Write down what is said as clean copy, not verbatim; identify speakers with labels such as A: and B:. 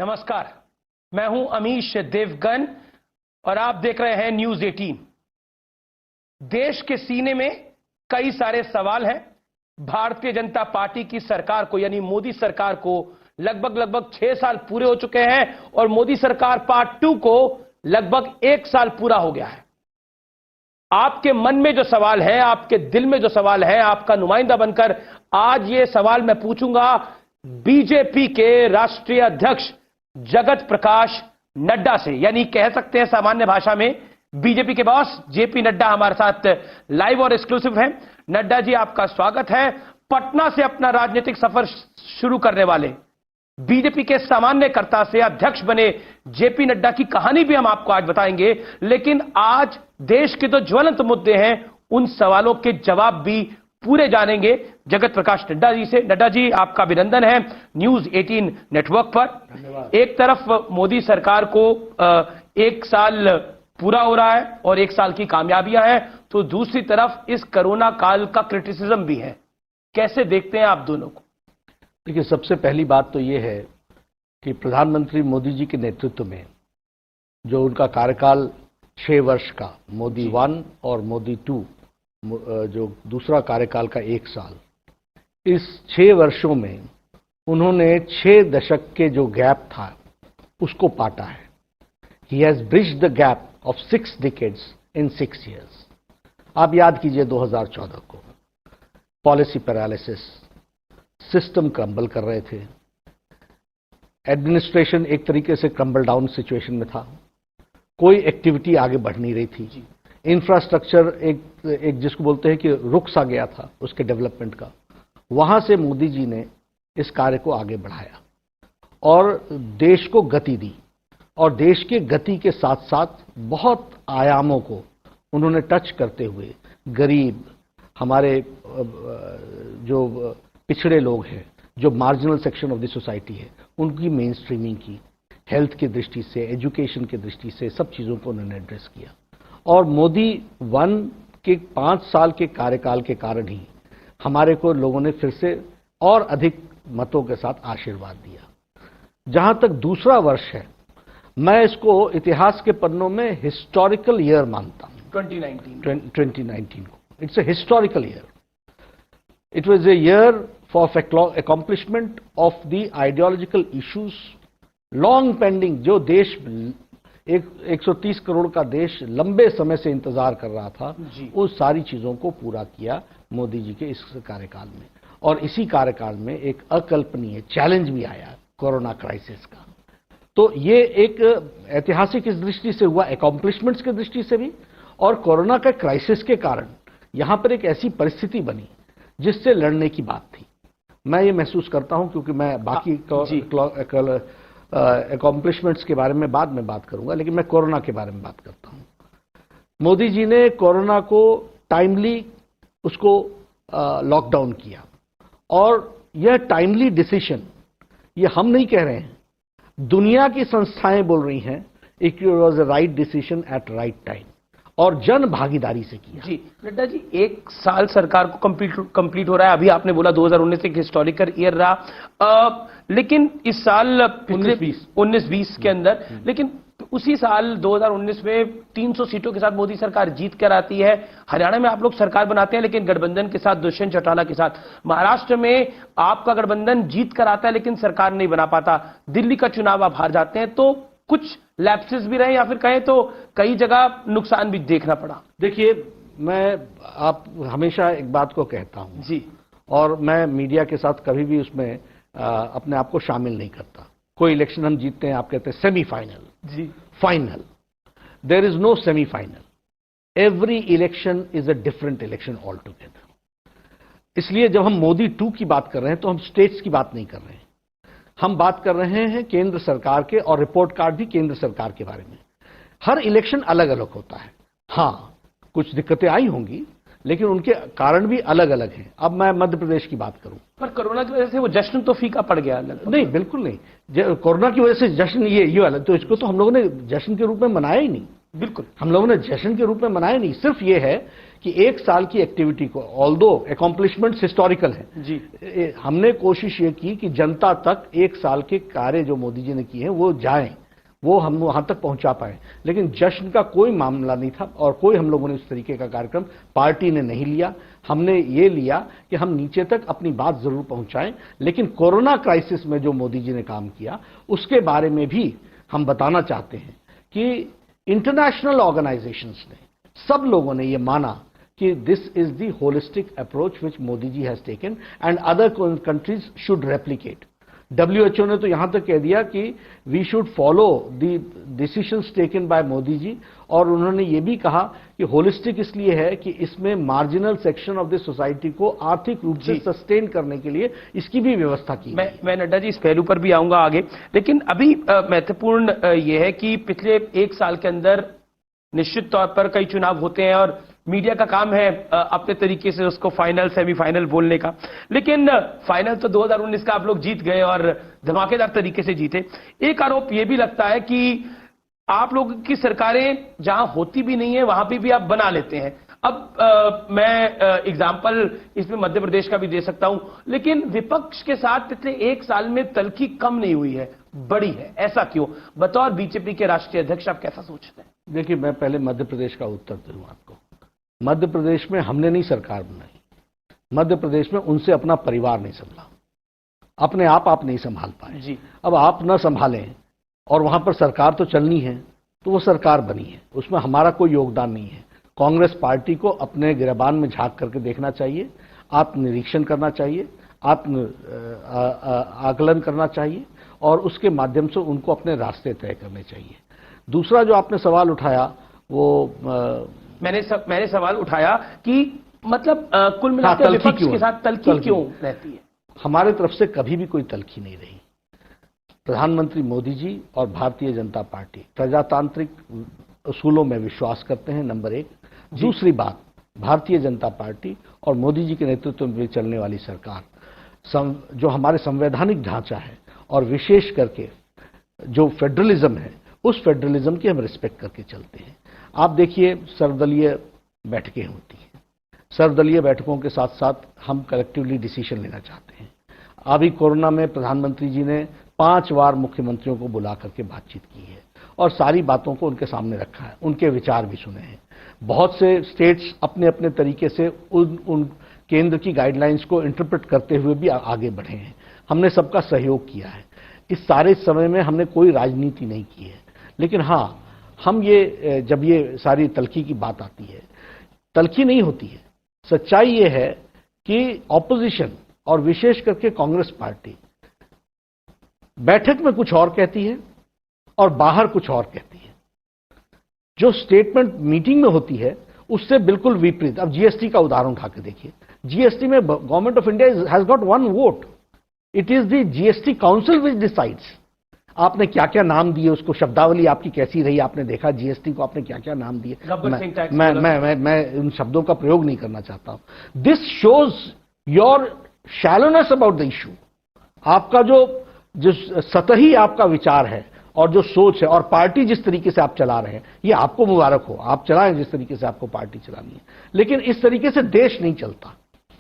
A: नमस्कार, मैं हूं अमीश देवगन और आप देख रहे हैं न्यूज 18। देश के सीने में कई सारे सवाल हैं। भारतीय जनता पार्टी की सरकार को यानी मोदी सरकार को लगभग 6 साल पूरे हो चुके हैं और मोदी सरकार पार्ट 2 को लगभग 1 साल पूरा हो गया है। आपके मन में जो सवाल है, आपके दिल में जो सवाल है, आपका नुमाइंदा बनकर आज ये सवाल मैं पूछूंगा बीजेपी के राष्ट्रीय अध्यक्ष जगत प्रकाश नड्डा से, यानी कह सकते हैं सामान्य भाषा में बीजेपी के बॉस जेपी नड्डा हमारे साथ लाइव और एक्सक्लूसिव हैं। नड्डा जी, आपका स्वागत है। पटना से अपना राजनीतिक सफर शुरू करने वाले बीजेपी के सामान्य कर्ता से अध्यक्ष बने जेपी नड्डा की कहानी भी हम आपको आज बताएंगे, लेकिन आज देश के जो ज्वलंत मुद्दे हैं उन सवालों के जवाब भी पूरे जानेंगे जगत प्रकाश नड्डा जी से। नड्डा जी, आपका अभिनंदन है न्यूज 18 नेटवर्क पर। एक तरफ मोदी सरकार को 1 साल पूरा हो रहा है और 1 साल की कामयाबियां हैं, तो दूसरी तरफ इस कोरोना काल का क्रिटिसिज्म भी है। कैसे देखते हैं आप दोनों को?
B: देखिए, सबसे पहली बात तो ये है कि प्रधानमंत्री मोदी जी के नेतृत्व में जो उनका कार्यकाल 6 वर्ष का, मोदी 1 और मोदी 2, जो दूसरा कार्यकाल का 1 साल, इस 6 वर्षों में उन्होंने 6 दशक के जो गैप था उसको पाटा है। He has bridged the gap of 6 decades in 6 years। आप याद कीजिए 2014 को पॉलिसी पैरालिसिस, सिस्टम क्रम्बल कर रहे थे, एडमिनिस्ट्रेशन एक तरीके से क्रम्बल डाउन सिचुएशन में था, कोई एक्टिविटी आगे बढ़ नहीं रही थी, इंफ्रास्ट्रक्चर एक जिसको बोलते हैं कि रुक सा गया था उसके डेवलपमेंट का। वहां से मोदी जी ने इस कार्य को आगे बढ़ाया और देश को गति दी, और देश के गति के साथ साथ बहुत आयामों को उन्होंने टच करते हुए गरीब, हमारे जो पिछड़े लोग हैं, जो marginal section of the society है, उनकी मेन स्ट्रीमिंग की, हेल्थ की दृष्टि से, एजुकेशन की दृष्टि से, सब चीज़ों को उन्होंने एड्रेस किया। और मोदी 1 के 5 साल के कार्यकाल के कारण ही हमारे को लोगों ने फिर से और अधिक मतों के साथ आशीर्वाद दिया। जहां तक दूसरा वर्ष है, मैं इसको इतिहास के पन्नों में हिस्टोरिकल ईयर मानता हूं। 2019 को it's a historical year. It was a year for accomplishment of the ideological issues long pending, जो देश 130 करोड़ का देश लंबे समय से इंतजार कर रहा था, उस सारी चीजों को पूरा किया मोदी जी के इस कार्यकाल में। और इसी कार्यकाल में एक अकल्पनीय चैलेंज भी आया, कोरोना क्राइसिस का। तो ये एक ऐतिहासिक इस दृष्टि से हुआ, अकॉम्प्लिशमेंट्स की दृष्टि से भी, और कोरोना का क्राइसिस के कारण यहां पर एक ऐसी परिस्थिति बनी जिससे लड़ने की बात थी। मैं ये महसूस करता हूं, क्योंकि मैं बाकी अकॉम्प्लिशमेंट्स के बारे में बाद में बात करूंगा, लेकिन मैं कोरोना के बारे में बात करता हूं। मोदी जी ने कोरोना को टाइमली उसको लॉकडाउन किया, और यह टाइमली डिसीजन, ये हम नहीं कह रहे हैं, दुनिया की संस्थाएं बोल रही हैं, it was a right decision at right time, और जन भागीदारी से किया।
A: जी नड्डा जी, 1 साल सरकार को कंप्लीट हो रहा है। अभी आपने बोला 2019 एक हिस्टोरिकल ईयर रहा, लेकिन इस साल 19-20 के अंदर, लेकिन उसी साल 2019 में 300 सीटों के साथ मोदी सरकार जीत कर आती है। हरियाणा में आप लोग सरकार बनाते हैं, लेकिन गठबंधन के साथ, दुष्यंत चौटाला के साथ। महाराष्ट्र में आपका गठबंधन जीत कर आता है, लेकिन सरकार नहीं बना पाता। दिल्ली का चुनाव आप हार जाते हैं, तो कुछ लैप्सेस भी रहे, या फिर कहें तो कई जगह नुकसान भी देखना पड़ा।
B: देखिए, आप हमेशा एक बात को कहता हूं जी, और मैं मीडिया के साथ कभी भी उसमें अपने आप को शामिल नहीं करता। कोई इलेक्शन हम जीतते हैं, आप कहते हैं सेमीफाइनल, जी final. There is no semifinal. Every election is a different election all together. इसलिए जब हम मोदी 2 की बात कर रहे हैं तो हम स्टेट्स की बात नहीं कर रहे हैं, हम बात कर रहे हैं केंद्र सरकार के, और रिपोर्ट कार्ड भी केंद्र सरकार के बारे में। हर इलेक्शन अलग अलग होता है। हां, कुछ दिक्कतें आई होंगी, लेकिन उनके कारण भी अलग अलग हैं। अब मैं मध्य प्रदेश की बात करूं,
A: पर कोरोना की वजह से वो जश्न तो फीका पड़ गया।
B: नहीं, बिल्कुल नहीं। कोरोना की वजह से जश्न ये वाला, तो इसको तो हम लोगों ने जश्न के रूप में मनाया ही नहीं।
A: बिल्कुल।
B: हम लोगों ने जश्न के रूप में मनाया नहीं, सिर्फ ये है कि एक साल की एक्टिविटी को, ऑल्दो अकॉम्प्लिशमेंट्स हिस्टोरिकल है
A: जी,
B: हमने कोशिश ये की कि जनता तक एक साल के कार्य जो मोदी जी ने किए हैं वो जाएं, वो हम वहां तक पहुंचा पाए। लेकिन जश्न का कोई मामला नहीं था और कोई हम लोगों ने उस तरीके का कार्यक्रम पार्टी ने नहीं लिया। हमने ये लिया कि हम नीचे तक अपनी बात जरूर पहुंचाएं, लेकिन कोरोना क्राइसिस में जो मोदी जी ने काम किया उसके बारे में भी हम बताना चाहते हैं कि इंटरनेशनल ऑर्गेनाइजेशंस ने, सब लोगों ने ये माना कि this is the holistic approach which Modi ji has taken and other countries should replicate. WHO ने तो यहां तक कह दिया कि we should follow the decisions taken by Modi ji, और उन्होंने ये भी कहा कि होलिस्टिक इसलिए है कि इसमें marginal section of the society को आर्थिक रूप से सस्टेन करने के लिए इसकी भी व्यवस्था की।
A: मैं नड्डा जी इस पहलू पर भी आऊंगा आगे, लेकिन अभी महत्वपूर्ण यह है कि पिछले एक साल के अंदर निश्चित तौर पर कई चुनाव होते हैं और मीडिया का काम है अपने तरीके से उसको फाइनल सेमीफाइनल बोलने का, लेकिन फाइनल तो 2019 का आप लोग जीत गए और धमाकेदार तरीके से जीते। एक आरोप यह भी लगता है कि आप लोगों की सरकारें जहां होती भी नहीं है वहां भी आप बना लेते हैं। अब मैं एग्जाम्पल इसमें मध्य प्रदेश का भी दे सकता हूं, लेकिन विपक्ष के साथ पिछले एक साल में तलखी कम नहीं हुई है, बड़ी है, ऐसा क्यों? बतौर बीजेपी के राष्ट्रीय अध्यक्ष आप कैसा सोचते हैं?
B: देखिए, मैं पहले मध्य प्रदेश का उत्तर दूं आपको। मध्य प्रदेश में हमने नहीं सरकार बनाई, मध्य प्रदेश में उनसे अपना परिवार नहीं संभाला, अपने आप नहीं संभाल पाए
A: जी।
B: अब आप न संभालें और वहां पर सरकार तो चलनी है, तो वो सरकार बनी है, उसमें हमारा कोई योगदान नहीं है। कांग्रेस पार्टी को अपने गिरबान में झांक करके देखना चाहिए, आत्मनिरीक्षण करना चाहिए, आकलन करना चाहिए और उसके माध्यम से उनको अपने रास्ते तय करने चाहिए। दूसरा जो आपने सवाल उठाया वो
A: मैंने सवाल उठाया कि मतलब कुल मिलाकर विपक्ष के साथ तलखी क्यों रहती है?
B: हमारे तरफ से कभी भी कोई तलखी नहीं रही। प्रधानमंत्री मोदी जी और भारतीय जनता पार्टी प्रजातांत्रिक उसूलों में विश्वास करते हैं, नंबर एक। दूसरी बात, भारतीय जनता पार्टी और मोदी जी के नेतृत्व में चलने वाली सरकार जो हमारे संवैधानिक ढांचा है और विशेष करके जो फेडरलिज्म है, उस फेडरलिज्म की हम रिस्पेक्ट करके चलते हैं। आप देखिए, सर्वदलीय बैठकें होती हैं, सर्वदलीय बैठकों के साथ साथ हम कलेक्टिवली डिसीजन लेना चाहते हैं। अभी कोरोना में प्रधानमंत्री जी ने 5 बार मुख्यमंत्रियों को बुला करके बातचीत की है और सारी बातों को उनके सामने रखा है, उनके विचार भी सुने हैं। बहुत से स्टेट्स अपने अपने तरीके से उन केंद्र की गाइडलाइंस को इंटरप्रेट करते हुए भी आगे बढ़े हैं। हमने सबका सहयोग किया है। इस सारे समय में हमने कोई राजनीति नहीं की है, लेकिन हाँ, हम ये जब ये सारी तलखी की बात आती है, तलखी नहीं होती है। सच्चाई ये है कि ऑपोजिशन और विशेष करके कांग्रेस पार्टी बैठक में कुछ और कहती है और बाहर कुछ और कहती है। जो स्टेटमेंट मीटिंग में होती है उससे बिल्कुल विपरीत। अब जीएसटी का उदाहरण उठा के देखिए, जीएसटी में government of India has got 1 vote, it is the GST council which decides. आपने क्या क्या नाम दिए उसको, शब्दावली आपकी कैसी रही, आपने देखा जीएसटी को आपने क्या क्या नाम दिए। मैं उन शब्दों का प्रयोग नहीं करना चाहता हूं। This shows your shallowness about the issue. आपका जो सतही आपका विचार है और जो सोच है और पार्टी जिस तरीके से आप चला रहे हैं, ये आपको मुबारक हो, आप चलाएं जिस तरीके से आपको पार्टी चलानी है, लेकिन इस तरीके से देश नहीं चलता।